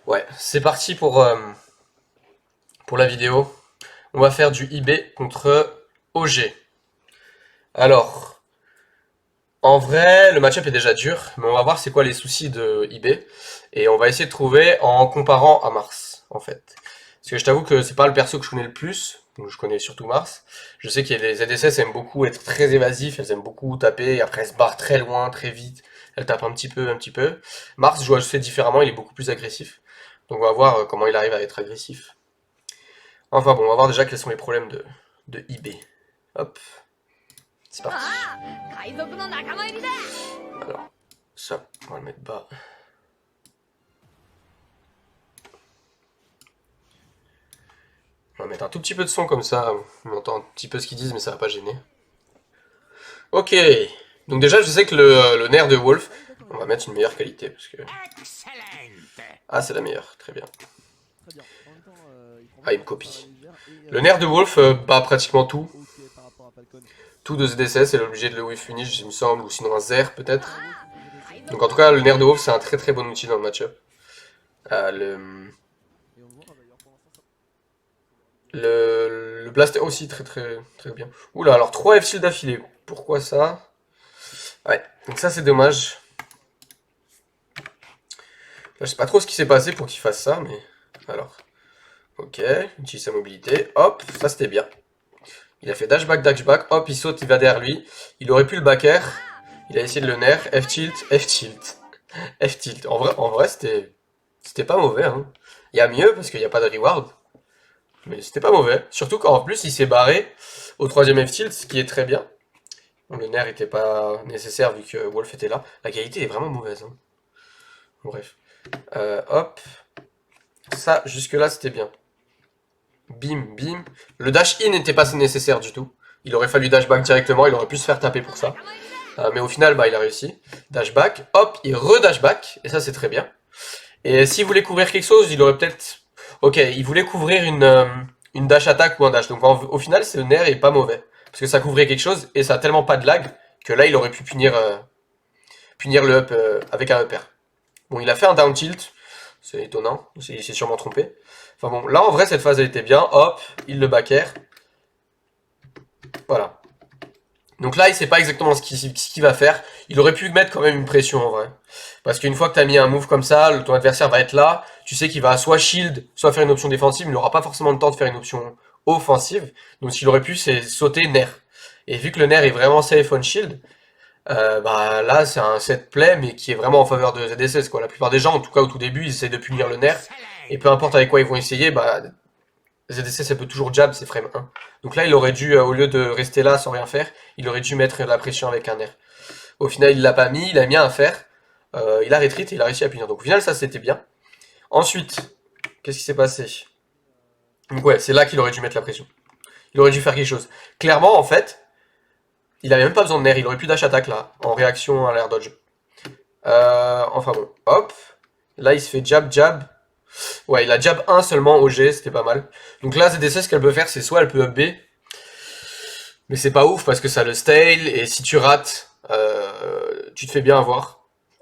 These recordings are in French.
Ouais, c'est parti pour la vidéo. On va faire du IB contre OG. Alors, en vrai, le match-up est déjà dur, mais on va voir c'est quoi les soucis de IB. Et on va essayer de trouver en comparant à Mars, en fait. Parce que je t'avoue que c'est pas le perso que je connais le plus, donc je connais surtout Mars. Je sais que les ZSS aiment beaucoup être très évasifs, elles aiment beaucoup taper, et après elles se barrent très loin, très vite. Elles tapent un petit peu, un petit peu. Mars joue assez différemment, il est beaucoup plus agressif. Donc on va voir comment il arrive à être agressif. Enfin bon, on va voir déjà quels sont les problèmes de IB. Hop, c'est parti. Alors, ça, on va le mettre bas. On va mettre un tout petit peu de son comme ça, on entend un petit peu ce qu'ils disent, mais ça va pas gêner. Ok, donc déjà je sais que le nerf de Wolf, on va mettre une meilleure qualité, parce que... Ah, c'est la meilleure, très bien. Très bien. En même temps, il prend Ah, il me vraiment sa part copie. de l'univers. Et Le nerf de Wolf bat pratiquement tout. ok par rapport à Falcon. Tout de ZSS, elle est obligée de le wave finish, il me semble, ou sinon un Zer peut-être. Ah, Wolf, il fait ZSS. Donc en tout cas, le nerf de Wolf, c'est un très très bon outil dans le match-up. Le, Et on voit d'ailleurs pour l'instant ça. le Blaster aussi, très très très bien. Oula, alors 3 F-Shield d'affilée. Pourquoi ça? Ouais, donc ça c'est dommage. Là, je sais pas trop ce qui s'est passé pour qu'il fasse ça, mais... Alors, ok, il utilise sa mobilité, hop, ça c'était bien. Il a fait dash back, hop, il saute, il va derrière lui. Il aurait pu le back air, il a essayé de le nerf, F-tilt, F-tilt, F-tilt. En vrai c'était pas mauvais, hein. Il y a mieux, parce qu'il n'y a pas de reward, mais c'était pas mauvais. Surtout qu'en plus, il s'est barré au troisième F-tilt, ce qui est très bien. Bon, le nerf était pas nécessaire vu que Wolf était là. La qualité est vraiment mauvaise, hein. Bref. Hop. Ça, jusque-là, c'était bien. Bim, bim. Le dash in n'était pas nécessaire du tout. Il aurait fallu dash back directement, il aurait pu se faire taper pour ça. Mais au final, bah, il a réussi. Dash back, hop, il re-dash back, et ça c'est très bien. Et s'il voulait couvrir quelque chose, il aurait peut-être... Ok, il voulait couvrir une dash attack ou un dash. Donc au final, ce nerf est pas mauvais. Parce que ça couvrait quelque chose, et ça a tellement pas de lag, que là, il aurait pu punir le up avec un upper. Bon, il a fait un down tilt, c'est étonnant, il s'est sûrement trompé. Enfin bon, là en vrai cette phase elle était bien, hop, il le back air. Voilà. Donc là il sait pas exactement ce qu'il va faire, il aurait pu mettre quand même une pression en vrai. Parce qu'une fois que t'as mis un move comme ça, ton adversaire va être là, tu sais qu'il va soit shield, soit faire une option défensive, mais il n'aura pas forcément le temps de faire une option offensive. Donc ce qu'il aurait pu c'est sauter nerf. Et vu que le nerf est vraiment safe on shield, bah là c'est un set play mais qui est vraiment en faveur de ZSS quoi. La plupart des gens en tout cas au tout début ils essaient de punir le nerf et peu importe avec quoi ils vont essayer, bah ZSS ça peut toujours jab, c'est frame 1. Donc là il aurait dû au lieu de rester là sans rien faire, il aurait dû mettre la pression avec un nerf. Au final il l'a pas mis, il a mis un fer, il a retreat et il a réussi à punir. Donc au final ça c'était bien. Ensuite, qu'est-ce qui s'est passé? Donc ouais, c'est là qu'il aurait dû mettre la pression. Il aurait dû faire quelque chose. Clairement en fait, il avait même pas besoin de nerf, il aurait pu dash attack là, en réaction à l'air dodge. Enfin bon, hop. Là, il se fait jab, jab. Ouais, il a jab 1 seulement au G, c'était pas mal. Donc là, ZDC, ce qu'elle peut faire, c'est soit elle peut up B, mais c'est pas ouf parce que ça le stale, et si tu rates, tu te fais bien avoir.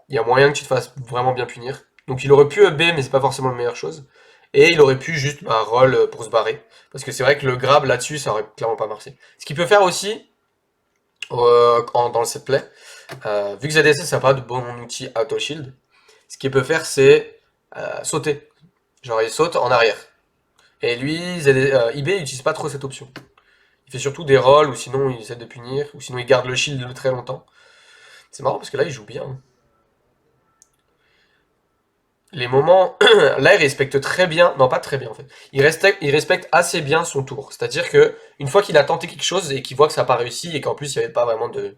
Il y a moyen que tu te fasses vraiment bien punir. Donc il aurait pu up B, mais c'est pas forcément la meilleure chose. Et il aurait pu juste bah, roll pour se barrer. Parce que c'est vrai que le grab là-dessus, ça aurait clairement pas marché. Ce qu'il peut faire aussi, dans le set play, vu que ZDC, ça n'a pas de bon outil auto shield, ce qu'il peut faire, c'est sauter. Genre, il saute en arrière. Et lui, IB, il n'utilise pas trop cette option. Il fait surtout des rolls, ou sinon il essaie de punir, ou sinon il garde le shield très longtemps. C'est marrant parce que là, il joue bien, hein. Les moments... là, il respecte très bien... Non, pas très bien, en fait. Il respecte assez bien son tour. C'est-à-dire que une fois qu'il a tenté quelque chose, et qu'il voit que ça n'a pas réussi, et qu'en plus, il n'y avait pas vraiment de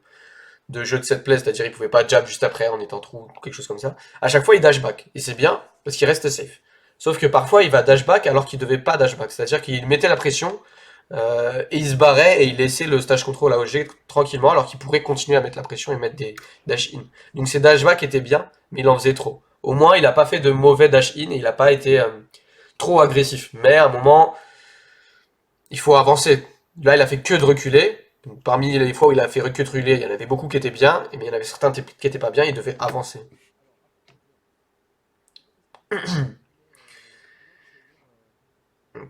jeu de set play, c'est-à-dire il pouvait pas jab juste après en étant trou ou quelque chose comme ça. À chaque fois il dash back et c'est bien parce qu'il reste safe. Sauf que parfois il va dash back alors qu'il devait pas dash back, c'est-à-dire qu'il mettait la pression et il se barrait et il laissait le stage control à OG tranquillement alors qu'il pourrait continuer à mettre la pression et mettre des dash in. Donc ces dash back étaient bien mais il en faisait trop. Au moins il a pas fait de mauvais dash in et il a pas été trop agressif. Mais à un moment il faut avancer. Là il a fait que de reculer. Donc, parmi les fois où il a fait reculer, il y en avait beaucoup qui étaient bien, mais il y en avait certains qui étaient pas bien, il devait avancer.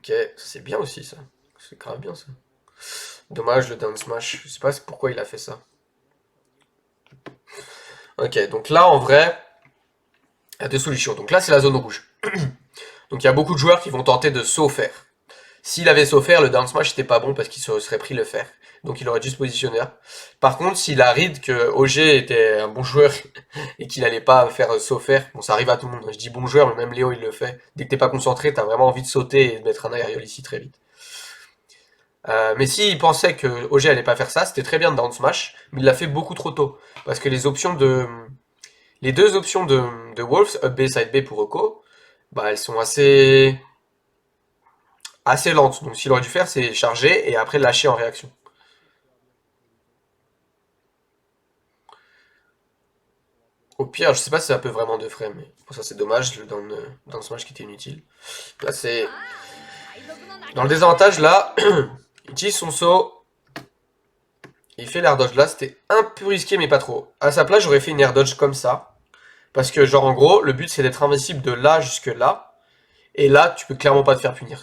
Ok, c'est bien aussi ça. C'est grave bien ça. Dommage le down smash. Je sais pas pourquoi il a fait ça. Ok, donc là en vrai, il y a deux solutions. Donc là c'est la zone rouge. Donc il y a beaucoup de joueurs qui vont tenter de saut faire. S'il avait saut faire, le down smash c'était pas bon parce qu'il se serait pris le fer. Donc il aurait dû se positionner là. Par contre, s'il a read que OG était un bon joueur et qu'il allait pas faire saut faire, bon ça arrive à tout le monde. Je dis bon joueur, mais même Léo il le fait. Dès que t'es pas concentré, t'as vraiment envie de sauter et de mettre un aérial ici très vite. Mais s'il pensait que OG allait pas faire ça, c'était très bien de down smash, mais il l'a fait beaucoup trop tôt. Parce que les deux options de Wolves, up B, side B pour Oko, bah elles sont assez lentes. Donc ce qu'il aurait dû faire, c'est charger et après lâcher en réaction. Au pire, je sais pas si ça peut vraiment de frais, mais pour ça c'est dommage dans le smash qui était inutile. Là c'est dans le désavantage là, il utilise son saut, il fait l'air dodge là, c'était un peu risqué mais pas trop. À sa place, j'aurais fait une air dodge comme ça. Parce que genre en gros, le but c'est d'être invincible de là jusque là. Et là, tu peux clairement pas te faire punir.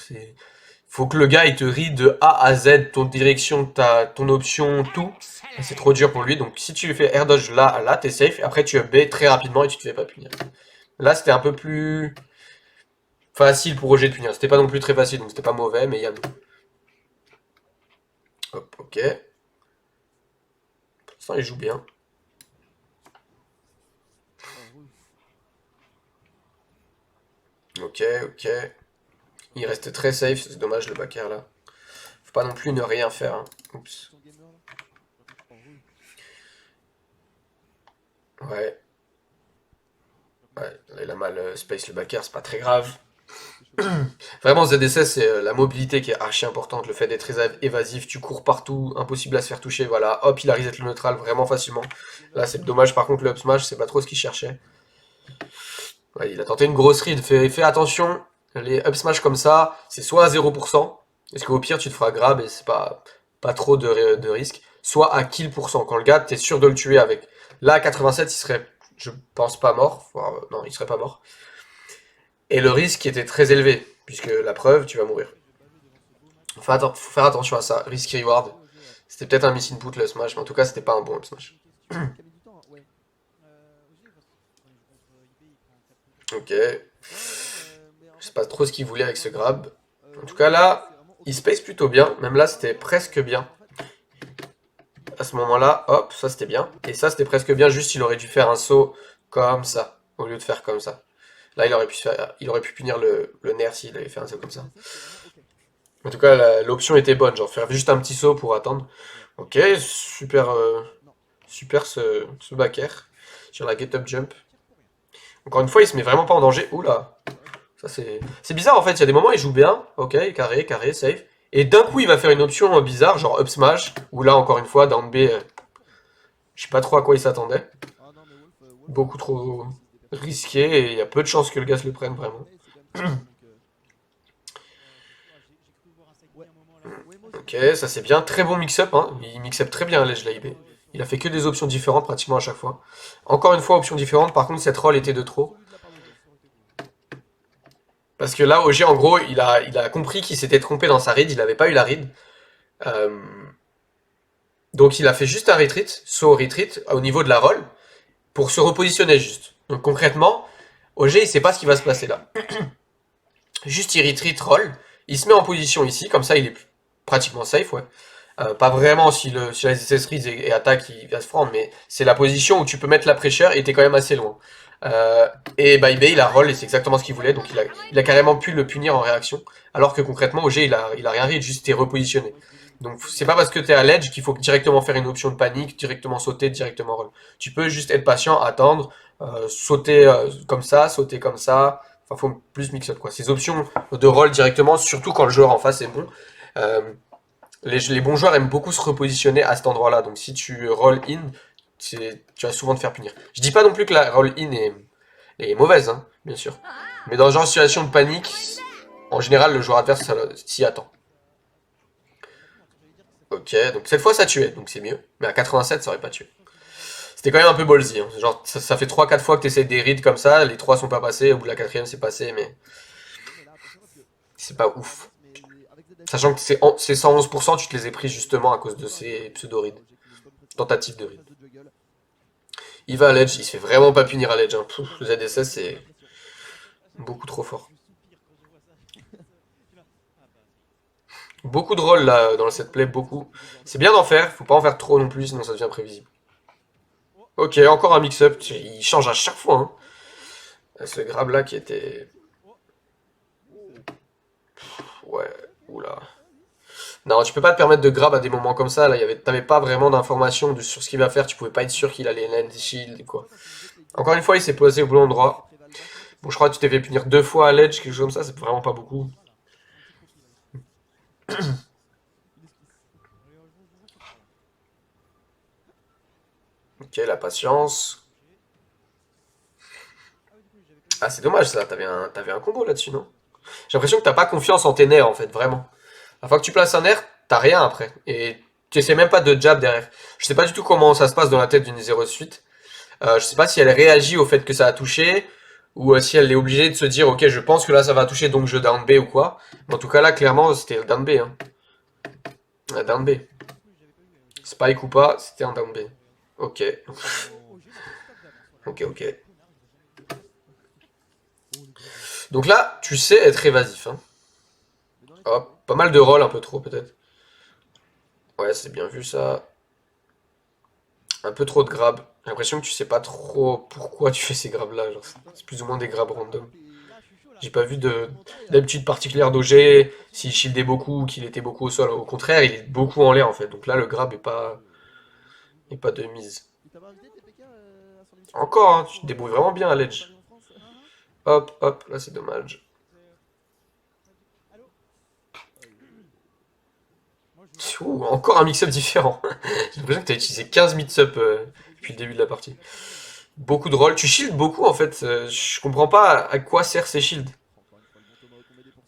Faut que le gars il te read de A à Z, ton direction, ton option, tout. Et c'est trop dur pour lui. Donc si tu lui fais air dodge là à là, t'es safe. Et après tu up B très rapidement et tu te fais pas punir. Là c'était un peu plus facile pour Roger de punir. C'était pas non plus très facile, donc c'était pas mauvais, mais il y a nous. Hop, ok. Pour l'instant il joue bien. Ok, ok. Il reste très safe, c'est dommage le backer là. Faut pas non plus ne rien faire. Hein. Oups. Ouais. Ouais, là, il a mal space le backer, c'est pas très grave. Vraiment, ZDC, c'est la mobilité qui est archi importante. Le fait d'être évasif, tu cours partout, impossible à se faire toucher. Voilà, hop, il a reset le neutral vraiment facilement. Là, c'est dommage, par contre, le up smash, c'est pas trop ce qu'il cherchait. Ouais, il a tenté une grosse read. Fais attention, les up smash comme ça, c'est soit à 0%, parce qu'au pire, tu te feras grab et c'est pas trop de risque, soit à kill %. Quand le gars, t'es sûr de le tuer avec. Là, à 87, il serait, je pense, pas mort. Enfin, non, il serait pas mort. Et le risque était très élevé, puisque la preuve, tu vas mourir. Faut faire attention à ça. Risk reward. C'était peut-être un miss input le smash, mais en tout cas, c'était pas un bon up smash. Ok. Je sais pas trop ce qu'il voulait avec ce grab. En tout cas, là, il space plutôt bien. Même là, c'était presque bien. À ce moment-là, hop, ça c'était bien. Et ça, c'était presque bien, juste il aurait dû faire un saut comme ça, au lieu de faire comme ça. Là, il aurait pu punir le nerf s'il avait fait un saut comme ça. En tout cas, l'option était bonne, genre faire juste un petit saut pour attendre. Ok, super, super ce back air sur la get up jump. Encore une fois, il se met vraiment pas en danger. Oula, ça c'est bizarre en fait. Il y a des moments il joue bien, ok, carré, carré, safe. Et d'un coup, il va faire une option bizarre, genre up smash, ou là encore une fois down B. Je sais pas trop à quoi il s'attendait. Beaucoup trop risqué et il y a peu de chances que le gars se le prenne vraiment. Ok, ça c'est bien. Très bon mix-up. Hein. Il mix-up très bien l'Edge l'AIB. Il a fait que des options différentes pratiquement à chaque fois. Encore une fois, option différente. Par contre, cette roll était de trop. Parce que là, OG, en gros, il a compris qu'il s'était trompé dans sa read. Il n'avait pas eu la read. Donc il a fait juste un retreat, saut retreat, au niveau de la roll, pour se repositionner juste. Donc concrètement, OG, il sait pas ce qui va se passer là. Juste il retreat roll. Il se met en position ici. Comme ça, il est pratiquement safe, ouais. Pas vraiment si la SS Reads et attaque il va se prendre, mais c'est la position où tu peux mettre la pressure et t'es quand même assez loin. Et bah eBay il a roll et c'est exactement ce qu'il voulait, donc il a carrément pu le punir en réaction, alors que concrètement OG il a rien read, juste t'es repositionné. Donc c'est pas parce que t'es à l'edge qu'il faut directement faire une option de panique, directement sauter, directement roll. Tu peux juste être patient, attendre, sauter comme ça, sauter comme ça, enfin faut plus mix-up quoi. Ces options de roll directement, surtout quand le joueur en face est bon. Les bons joueurs aiment beaucoup se repositionner à cet endroit-là. Donc si tu roll in, tu vas souvent te faire punir. Je dis pas non plus que la roll in est mauvaise, hein, bien sûr. Mais dans ce genre de situation de panique, en général, le joueur adverse s'y attend. Ok, donc cette fois ça tuait, donc c'est mieux. Mais à 87, ça aurait pas tué. C'était quand même un peu ballsy. Hein. Genre, ça fait 3-4 fois que tu essaies des reads comme ça, les 3 sont pas passés, au bout de la 4ème c'est passé, mais c'est pas ouf. Sachant que ces 111%, tu te les ai pris justement à cause de ces pseudo-rides. Tentative de ride. Il va à l'edge, il se fait vraiment pas punir à l'edge. Hein. Le ZSS, c'est beaucoup trop fort. Beaucoup de rôles là dans le setplay, beaucoup. C'est bien d'en faire, faut pas en faire trop non plus, sinon ça devient prévisible. Ok, encore un mix-up, il change à chaque fois. Hein. Ce grab là qui était... Ouais, oula. Non, tu peux pas te permettre de grab à des moments comme ça, là, t'avais pas vraiment d'informations sur ce qu'il va faire, tu pouvais pas être sûr qu'il allait land shield et quoi. Encore une fois, il s'est posé au bon endroit. Bon, je crois que tu t'es fait punir 2 fois à l'edge, quelque chose comme ça, c'est vraiment pas beaucoup. Ok, la patience. Ah, c'est dommage ça, t'avais un combo là-dessus, non? J'ai l'impression que t'as pas confiance en tes nerfs, en fait, vraiment. La fois que tu places un nerf, t'as rien après. Et tu essaies même pas de jab derrière. Je sais pas du tout comment ça se passe dans la tête d'une 0 suite. Je sais pas si elle réagit au fait que ça a touché, ou si elle est obligée de se dire, ok, je pense que là ça va toucher, donc je down B ou quoi. Mais en tout cas, là, clairement, c'était le down B. Hein. Down B. Spike ou pas, c'était un down B. Ok. Ok. Donc là, tu sais être évasif. Hein. Hop, pas mal de rolls, un peu trop peut-être. Ouais, c'est bien vu ça. Un peu trop de grabs. J'ai l'impression que tu sais pas trop pourquoi tu fais ces grabs là. C'est plus ou moins des grabs random. J'ai pas vu d'habitude particulière d'OG, s'il shieldait beaucoup ou qu'il était beaucoup au sol. Au contraire, il est beaucoup en l'air en fait. Donc là, le grab est pas de mise. Encore, hein, tu te débrouilles vraiment bien à l'edge. Hop, là c'est dommage. Ouh, encore un mix-up différent. J'ai l'impression que tu as utilisé 15 mix-up depuis le début de la partie. Beaucoup de rolls. Tu shields beaucoup en fait. Je comprends pas à quoi servent ces shields.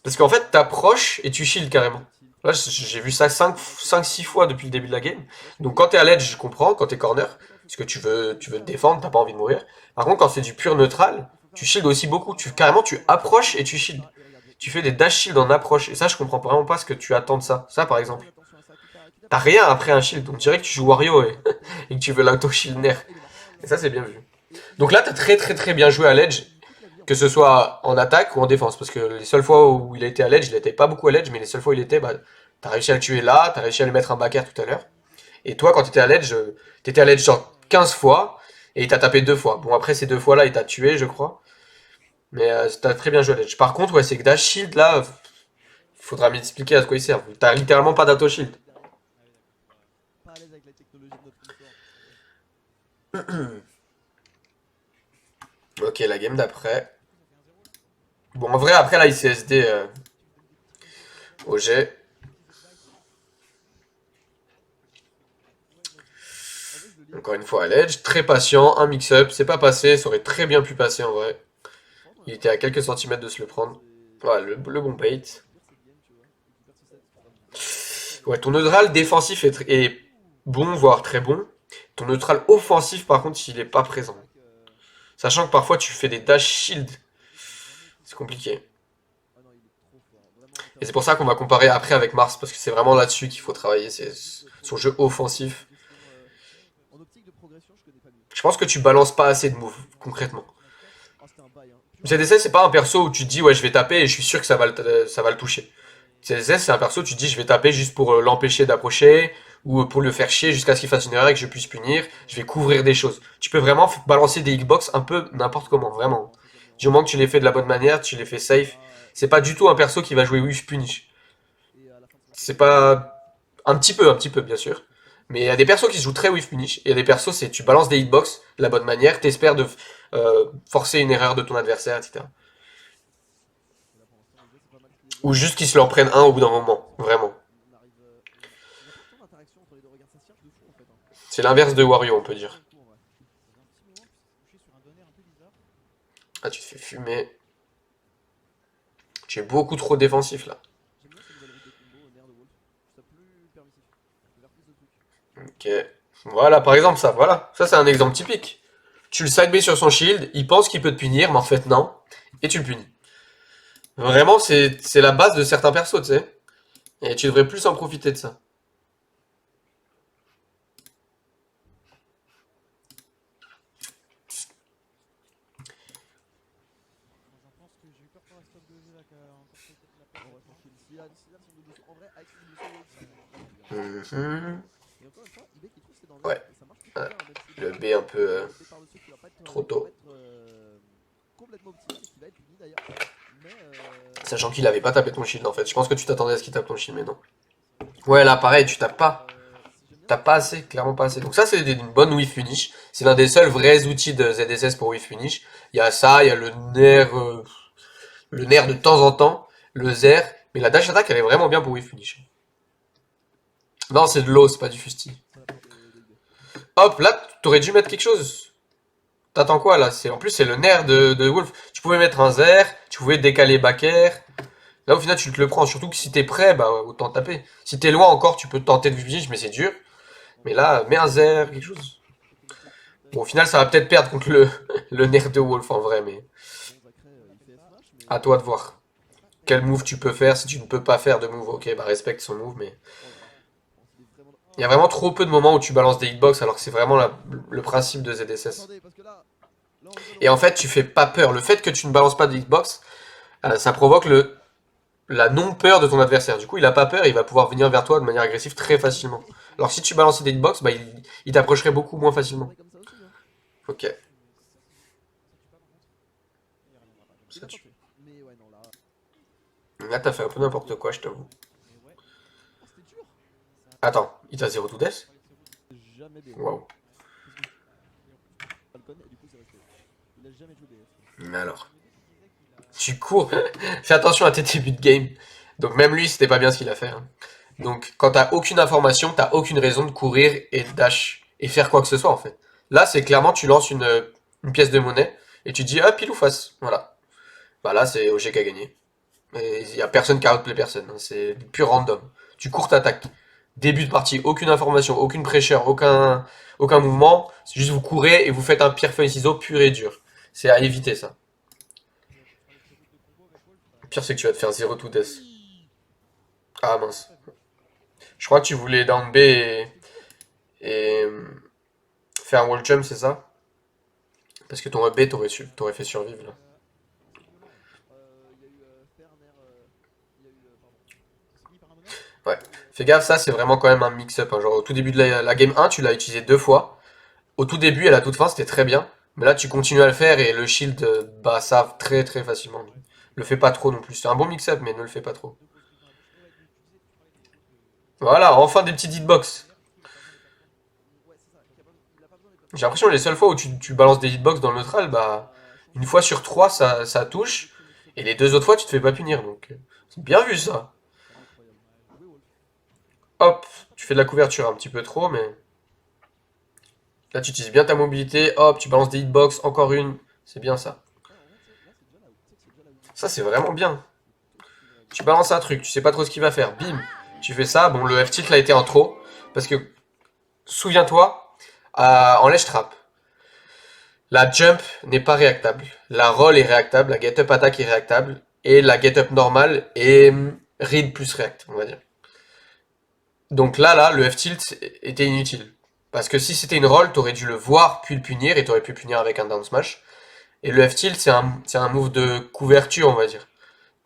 Parce qu'en fait, t'approches et tu shields carrément. Là, j'ai vu ça 5-6 fois depuis le début de la game. Donc quand t'es à l'edge, je comprends, quand t'es corner, parce que tu veux te défendre, t'as pas envie de mourir. Par contre, quand c'est du pur neutral, tu shields aussi beaucoup. Carrément, tu approches et tu shields. Tu fais des dash shield en approche. Et ça, je comprends vraiment pas ce que tu attends de ça. Ça, par exemple. T'as rien après un shield. On dirait que tu joues Wario et que tu veux l'auto-shield nerf. Et ça, c'est bien vu. Donc là, t'as très bien joué à l'edge. Que ce soit en attaque ou en défense. Parce que les seules fois où il a été à l'edge, il était pas beaucoup à l'edge, mais les seules fois où il était, bah, t'as réussi à le tuer là, t'as réussi à lui mettre un back air tout à l'heure. Et toi, quand t'étais à l'edge genre 15 fois, et il t'a tapé 2 fois. Bon, après ces 2 fois-là, il t'a tué, je crois. Mais t'as très bien joué à l'edge. Par contre, ouais, c'est que Dash Shield, là, faudra m'expliquer à quoi il sert. T'as littéralement pas d'auto shield. Ok, la game d'après. Bon, en vrai, après, là, il s'est SD OG. Encore une fois à l'edge, très patient, un mix-up, c'est pas passé, ça aurait très bien pu passer en vrai. Il était à quelques centimètres de se le prendre. Voilà, le bon bait. Ouais, ton neutral défensif est bon, voire très bon. Ton neutral offensif, par contre, il est pas présent. Sachant que parfois tu fais des dash shield. C'est compliqué. Et c'est pour ça qu'on va comparer après avec Mars, parce que c'est vraiment là-dessus qu'il faut travailler, c'est son jeu offensif. Je pense que tu balances pas assez de moves, concrètement. ZSS, c'est pas un perso où tu te dis, ouais, je vais taper et je suis sûr que ça va le toucher. ZSS, c'est un perso où tu te dis, je vais taper juste pour l'empêcher d'approcher, ou pour le faire chier jusqu'à ce qu'il fasse une erreur et que je puisse punir. Je vais couvrir des choses. Tu peux vraiment balancer des hitbox un peu n'importe comment, vraiment. Du moment que tu les fais de la bonne manière, tu les fais safe. C'est pas du tout un perso qui va jouer Wish Punish. C'est pas... Un petit peu, bien sûr. Mais il y a des persos qui se jouent très whiff punish. Et il y a des persos, c'est tu balances des hitbox de la bonne manière, t'espères de forcer une erreur de ton adversaire, etc. Ou juste qu'ils se leur prennent un au bout d'un moment. Vraiment. C'est l'inverse de Wario, on peut dire. Ah, tu te fais fumer. Tu es beaucoup trop défensif, là. Ok. Voilà, par exemple, ça, voilà. Ça, c'est un exemple typique. Tu le side B sur son shield, il pense qu'il peut te punir, mais en fait, non. Et tu le punis. Vraiment, c'est la base de certains persos, tu sais. Et tu devrais plus en profiter de ça. J'en pense que j'ai eu peur pour la stop de jeu là, qui a encore fait la perte En de vrai, temps. tranquille. S'il a son double saut, en vrai, avec son double saut, Wade, ça. Mhm. Et encore une fois, IB qui trouve ses dangers. Ouais. Et ça marche plutôt bien, hein, même si Le là, B un peu le B par-dessus qui va pas être, trop tôt. complètement optimal et qui va être puni d'ailleurs. Mais Sachant qu'il avait pas tapé ton shield en fait. Je pense que tu t'attendais à ce qu'il tape ton shield, mais non. Ouais, là pareil, tu tapes pas. si j'aime bien T'as ce pas qu'il assez, clairement pas assez. Donc ça, c'est une bonne whiff finish. C'est l'un des seuls vrais outils de ZSS pour whiff finish. Il y a ça, il y a le nerf de temps en temps, le Zer, mais la dash attack, elle est vraiment bien pour whiff finish. Non, c'est de l'eau, c'est pas du fusti. c'est la part de IB. Hop, là, t'aurais dû mettre quelque chose. T'attends quoi là? En plus, c'est le nerf de Wolf. Tu pouvais mettre un Zer, tu pouvais décaler back air. Là, au final, tu te le prends. Surtout que si t'es prêt, bah autant taper. Si t'es loin encore, tu peux tenter de whiff finish, mais c'est dur. En Mais vrai, là, mets un Zer, quelque chose. faut que j'essaie de Bon, au dash final, ça va peut-être perdre contre le nerf de Wolf en vrai, mais Bon, Zacré, il fait smash, mais à toi de voir. Quel move tu peux faire. Si tu ne peux pas faire de move, ok, bah respecte son move, mais oh là là. Bon, il est vraiment. il y a vraiment trop peu de moments où tu balances des hitbox alors que c'est vraiment le principe de ZSS. Attendez, parce que là on rigole, Et en fait, tu fais pas peur. Le fait que tu ne balances pas de hitbox, ça provoque la non-peur de ton adversaire. Du coup, il a pas peur et il va pouvoir venir vers toi de manière agressive très facilement. Alors si tu balançais des hitbox, bah il t'approcherait beaucoup moins facilement. comme ça aussi, hein. Ok. Ça tue pas par contre. Il reviendra pas. Il Ça a tue. tenté. Mais ouais, non, là. Là, t'as fait un peu n'importe quoi, je t'avoue. Mais ouais, Oh, c'était dur. ça a Attends, il t'a 0 to death? Jamais BF. Waouh. Parce que Falcon, et du coup, c'est resté. Il a jamais joué BF. Mais alors. il disait qu'il a. Tu cours. Fais attention à tes débuts de game. Donc même lui, c'était pas bien ce qu'il a fait, hein. Donc quand t'as aucune information, t'as aucune raison de courir et de dash et faire quoi que ce soit en fait. Là, c'est clairement tu lances une pièce de monnaie et tu dis ah pile ou face. Voilà. Bah là, c'est OG qui a gagné. Et il y a personne qui a outplay personne, hein. C'est pur random. Tu cours, t'attaques. Début de partie, aucune information, aucune pressure, aucun mouvement. C'est juste vous courez et vous faites un pierre feuille ciseaux pur et dur. C'est à éviter ça. Tu feras des petits routes de combo avec Wolf. Le pire, c'est que tu vas te faire 0 to death. Oui. Ah mince. Je crois que tu voulais down B et faire un wall jump, c'est ça? Parce que ton up B t'aurais fait survivre là. C'est violent. Il y a eu Ferner. Il y a eu. Pardon. Ça s'est fini par un honneur. Ouais. Fais gaffe, ça c'est vraiment quand même un mix-up, hein. Genre au tout début de la game 1, tu l'as utilisé 2 fois. Au tout début et à la toute fin, c'était très bien. Mais là, tu continues à le faire et le shield, bah ça très très facilement. Ouais. Le fais pas trop non plus. C'est un bon mix-up, mais ne le fais pas trop. Deux grosses kills dans la boucle. Ouais, tu disais, tu parlais des combos de. Voilà, enfin des petites hitbox. D'ailleurs, du coup, il a pas besoin des plateformes. Ouais, c'est ça. Il a pas besoin des J'ai plateformes. l'impression que les seules fois où tu balances des hitbox dans le neutral, bah une fois sur 3 ça touche. Et les 2 autres fois, tu te fais pas punir. Donc c'est bien vu ça. Incroyable. Ouais, Oui, j'avoue. Wolf. Hop, tu fais de la couverture un petit peu trop, mais là tu utilises bien ta mobilité. Hop, tu balances des hitbox, encore une. C'est bien ça. Ouais, en vrai, tu sais, là, c'est déjà là où. Tu sais que c'est déjà là où. Ça c'est vraiment bien. C'est plutôt une règle. Tu balances un truc, tu sais pas trop ce qu'il va faire. Bim, tu fais ça. Bon, le F-tilt a été en trop. Parce que, souviens-toi, en ledge trap, la jump n'est pas réactable. La roll est réactable, la get up attack est réactable. Et la get up normale est read plus react, on va dire. Donc là, le F-tilt était inutile. Parce que si c'était une roll, t'aurais dû le voir puis le punir et t'aurais pu punir avec un down smash. Et le F-tilt, c'est un move de couverture, on va dire.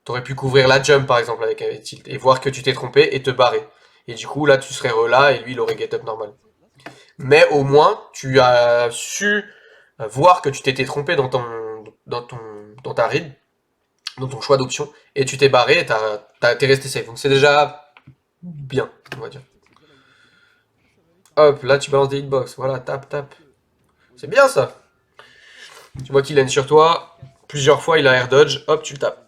T'aurais pu couvrir la jump par exemple avec un tilt et voir que tu t'es trompé et te barrer. Et du coup là tu serais rela et lui il aurait get up normal. Tu sais, là, c'est ça. Mais au moins tu as su voir que tu t'étais trompé dans ta read, dans ton choix d'option et tu t'es barré et t'es resté safe. Donc c'est déjà bien, on va dire. Tu sais que c'est déjà là où moi je te dis. Plus ça va aller, Hop, là tu balances des hitbox, voilà, tape. que. C'est bien ça. Tu vois qu'il lane sur toi, plusieurs fois il a air dodge, hop tu le tapes.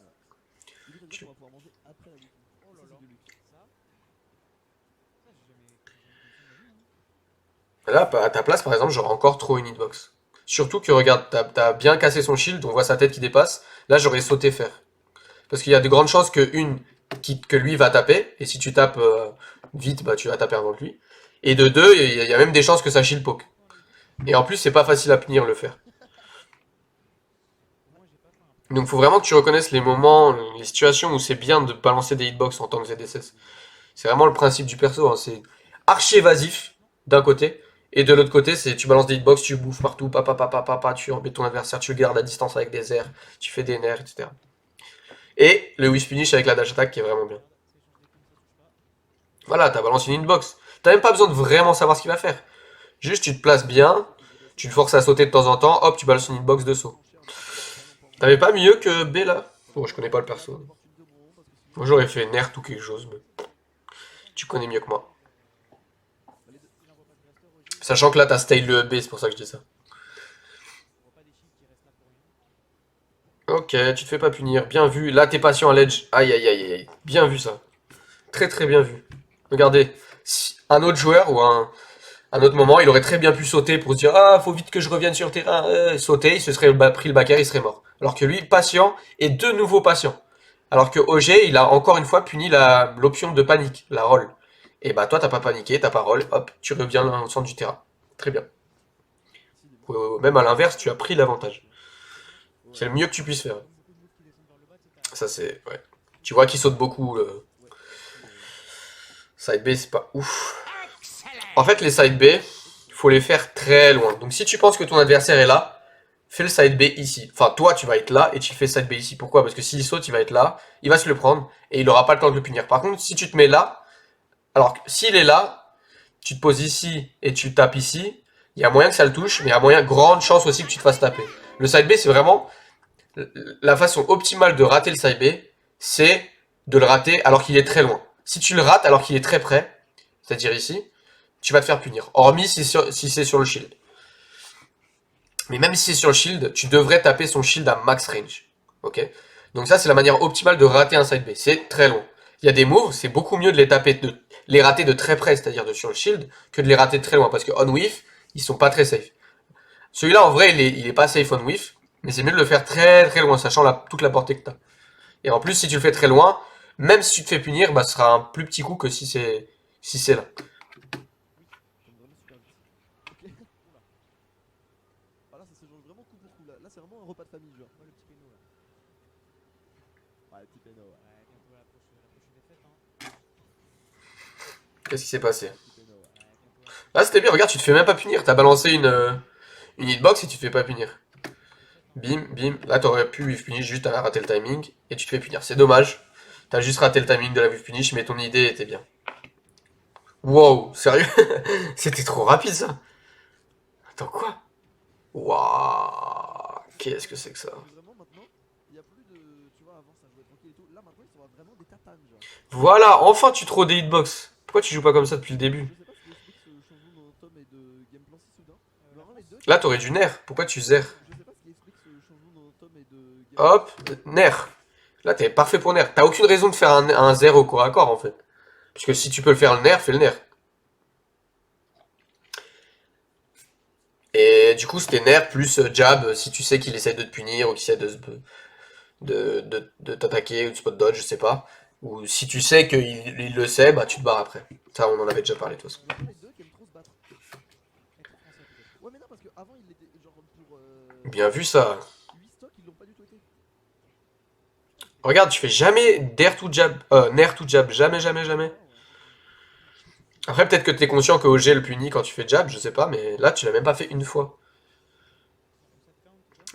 Du coup, ça veut dire qu'on va pouvoir manger après la Wiki. Oh là Ça, là. c'est du luxe. Ça, j'ai jamais connu ça de ma vie. Hein. Là, à ta place, par exemple, j'aurais encore trop une hitbox. Surtout que, regarde, t'as bien cassé son shield, on voit sa tête qui dépasse. Là, j'aurais sauté faire. Parce qu'il y a de grandes chances que lui va taper, et si tu tapes vite, bah tu vas taper avant que lui. Et de deux, il y a même des chances que ça shield poke. Et en plus, c'est pas facile à punir le faire. Moi, j'ai pas fait un Donc faut vraiment que tu reconnaisses les moments, les situations où c'est bien de balancer des hitbox en tant que ZSS. C'est vraiment le principe du perso, hein. C'est archi évasif d'un côté, et de l'autre côté, c'est tu balances des hitbox, tu bouffes partout, tu embêtes ton adversaire, tu le gardes à distance avec des airs, tu fais des nerfs, etc. Et le whiff finish avec la dash attack qui est vraiment bien. Voilà, t'as balancé une hitbox. T'as même pas besoin de vraiment savoir ce qu'il va faire. Juste, tu te places bien, tu le forces à sauter de temps en temps, hop, tu balances une hitbox de saut. T'avais pas mieux que B là? Bon, je connais pas le perso. Moi j'aurais fait Nert ou quelque chose, mais tu connais mieux que moi. Sachant que là t'as style le B, c'est pour ça que je dis ça. Ok, tu te fais pas punir, bien vu. Là t'es patient à l'edge. Aïe aïe aïe aïe. Bien vu ça. Très très bien vu. Regardez, si un autre joueur ou un autre moment, il aurait très bien pu sauter pour se dire ah faut vite que je revienne sur le terrain. Sauter, il se serait pris le backer, il serait mort. Alors que lui, patient et de nouveau patient. Alors que OG, il a encore une fois puni l'option de panique, la roll. Et bah toi t'as pas paniqué, t'as pas roll, hop, tu reviens au centre du terrain. Très bien. Même à l'inverse, tu as pris l'avantage. C'est le mieux que tu puisses faire. Ça c'est... Ouais. Tu vois qu'il saute beaucoup. Side B c'est pas ouf. En fait les side B, faut les faire très loin. Donc si tu penses que ton adversaire est là, fais le side B ici. Enfin toi tu vas être là et tu fais side B ici. Pourquoi? Parce que s'il saute, il va être là, il va se le prendre et il aura pas le temps de le punir. Par contre si tu te mets là, alors s'il est là, tu te poses ici et tu tapes ici, il y a moyen que ça le touche, mais il y a moyen, grande chance aussi que tu te fasses taper. Le side B c'est vraiment la façon optimale de rater le side B, c'est de le rater alors qu'il est très loin. Si tu le rates alors qu'il est très près, c'est-à-dire ici, tu vas te faire punir. Hormis si c'est sur le shield. Mais même si c'est sur le shield, tu devrais taper son shield à max range. Ok? Donc ça, c'est la manière optimale de rater un side B. C'est très long. Il y a des moves, c'est beaucoup mieux de les taper, de les rater de très près, c'est-à-dire de sur le shield, que de les rater de très loin. Parce que on-whiff, ils sont pas très safe. Celui-là, en vrai, il est pas safe on-whiff, mais c'est mieux de le faire très très loin, sachant toute la portée que t'as. Et en plus, si tu le fais très loin, même si tu te fais punir, bah, ce sera un plus petit coup que si c'est là. Donc vraiment super vite. Ok. Oula. Ah là ça se joue vraiment coup pour coup là. Là c'est vraiment un repas de famille genre. Ouais, le petit péno là. Ouais, petit péno, ouais. Ouais, bientôt la prochaine défaite, hein. Qu'est-ce qui s'est passé? Petit péno, ouais. Ouais, bientôt la Là, c'était bien, regarde, tu te fais même pas punir. T'as balancé une hitbox et tu te fais pas punir. défaite, hein. Bim, bim. Là, t'aurais pu whiff punish, juste à rater le timing et tu te fais punir. C'est dommage. T'as juste raté le timing de la whiff punish, mais ton idée était bien. Wow, sérieux? C'était trop rapide ça. Attends, quoi? Waouh, qu'est-ce que c'est que ça? Vraiment maintenant, il y a plus de. Tu vois, avant ça jouait tranquille et tout. Là maintenant, ils sont vraiment des tatanes genre. Voilà, enfin tu trouves des hitbox. Pourquoi tu joues pas comme ça depuis le début? Je sais pas ce qui explique ce changement de momentum et de game plan si soudain. Mais vraiment, les deux. Là, t'aurais du nerf. Pourquoi tu zères? Je sais pas ce qui explique ce changement de momentum et de game plan. Hop, nerf. Là, t'es parfait pour nerf. T'as aucune raison de faire un zère au corps à corps en fait. Parce que si tu peux le faire le nerf, fais le nerf. Et du coup, c'était nerf plus jab si tu sais qu'il essaie de te punir ou qu'il essaie de t'attaquer ou de spot dodge, je sais pas. Ou si tu sais qu'il le sait, bah tu te barres après. Ça, on en avait déjà parlé de toute façon. Il y a vraiment les deux qui aiment trop se battre. Avec le français peut-être. Ouais, mais non, parce qu'avant, il était genre pour Bien vu ça. 8 stocks, ils l'ont pas du tout été. Regarde, tu fais jamais dare to jab, nerf to jab, jamais, jamais, jamais. Après, peut-être que t'es conscient que OG le punit quand tu fais jab, je sais pas, mais là, tu l'as même pas fait une fois.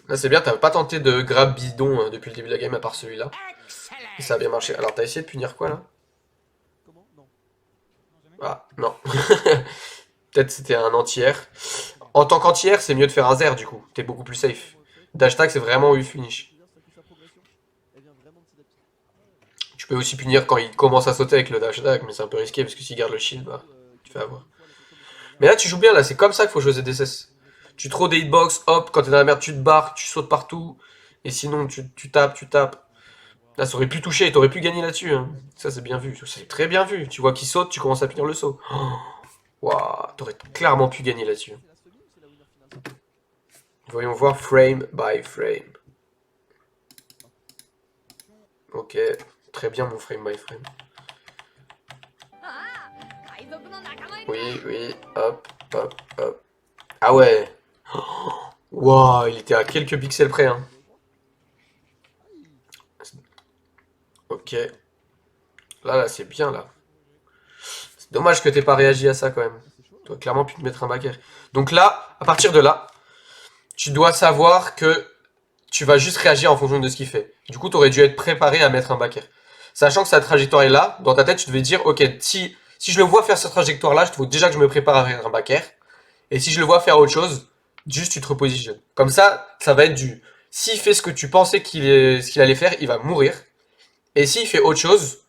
Là, c'est bien, t'as pas tenté de grab bidon depuis le début de la game à part celui-là. Et ça a bien marché. Alors, t'as essayé de punir quoi là? Comment? Non. Non, jamais. Ah, non. Peut-être c'était un entière. En tant qu'entière, c'est mieux de faire un zer du coup. T'es beaucoup plus safe. Dashtag, c'est vraiment U finish. Sa progression, elle vient vraiment petit à petit. Tu peux aussi punir quand il commence à sauter avec le dashtag, mais c'est un peu risqué parce que s'il garde le shield, bah, tu fais avoir. Mais là, tu joues bien, là, c'est comme ça qu'il faut jouer ZSS. Tu throw des hitbox, hop, quand t'es dans la merde, tu te barres, tu sautes partout. Et sinon, tu tapes, tu tapes. Là, ça aurait pu toucher, t'aurais pu gagner là-dessus. Hein. Ça, c'est bien vu. C'est très bien vu. Tu vois qu'il saute, tu commences à punir le saut. Waouh, t'aurais clairement pu gagner là-dessus. C'est la semi ou c'est la winner finale? Voyons voir frame by frame. Ok, très bien mon frame by frame. Oui, oui, hop, hop, hop. Ah ouais. Waouh, il était à quelques pixels près. Hein. Ok. Là, c'est bien là. Dommage que t'aies pas réagi à ça quand même. C'est chaud. Tu aurais clairement pu te mettre un backer. Donc là, à partir de là, tu dois savoir que tu vas juste réagir en fonction de ce qu'il fait. Du coup, tu aurais dû être préparé à mettre un backer. Sachant que sa trajectoire est là, dans ta tête, tu devais dire, ok, si je le vois faire cette trajectoire-là, il faut déjà que je me prépare à faire un backer. Et si je le vois faire autre chose, juste tu te repositionnes. Comme ça va être du... S'il fait ce que tu pensais ce qu'il allait faire, il va mourir. Et s'il fait autre chose,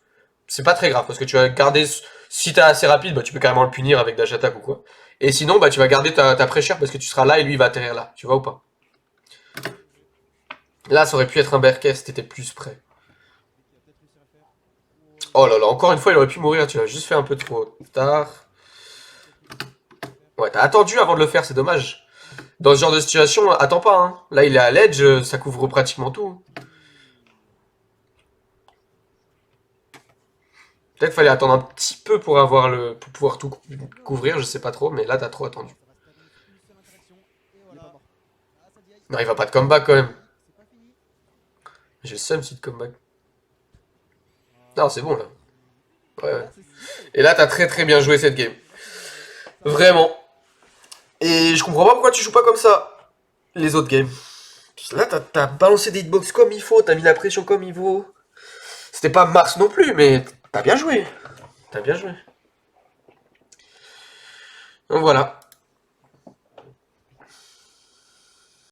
c'est pas très grave, parce que tu vas garder... Si t'es assez rapide, bah, tu peux carrément le punir avec dash attack ou quoi. Et sinon, bah, tu vas garder ta pressure parce que tu seras là et lui il va atterrir là. Tu vois ou pas? Là, ça aurait pu être un backer si t'étais plus près. Il a peut-être réussi à le faire. Oh là là, encore une fois, il aurait pu mourir. Tu l'as juste fait un peu trop tard. Ouais, t'as attendu avant de le faire, c'est dommage. Dans ce genre de situation, attends pas. Hein. Là, il est à l'edge, ça couvre pratiquement tout. Peut-être fallait attendre un petit peu pour pour pouvoir tout couvrir, je sais pas trop, mais là, t'as trop attendu. Ça reste terminé une seule interaction. Et Il est pas voilà. mort. Ah, ça dit aïe. Non, il va pas de comeback quand même. C'est pas fini. J'ai le seum si de comeback. Ah, Non, c'est bon là. Ouais, Et ouais. là, c'est stylé. Et là, t'as très très bien joué cette game. Vraiment. Et je comprends pas pourquoi tu joues pas comme ça les autres games. Là, t'as balancé des hitbox comme il faut, t'as mis la pression comme il faut. C'était pas Mars non plus, mais t'as bien joué. T'as bien joué. Donc voilà.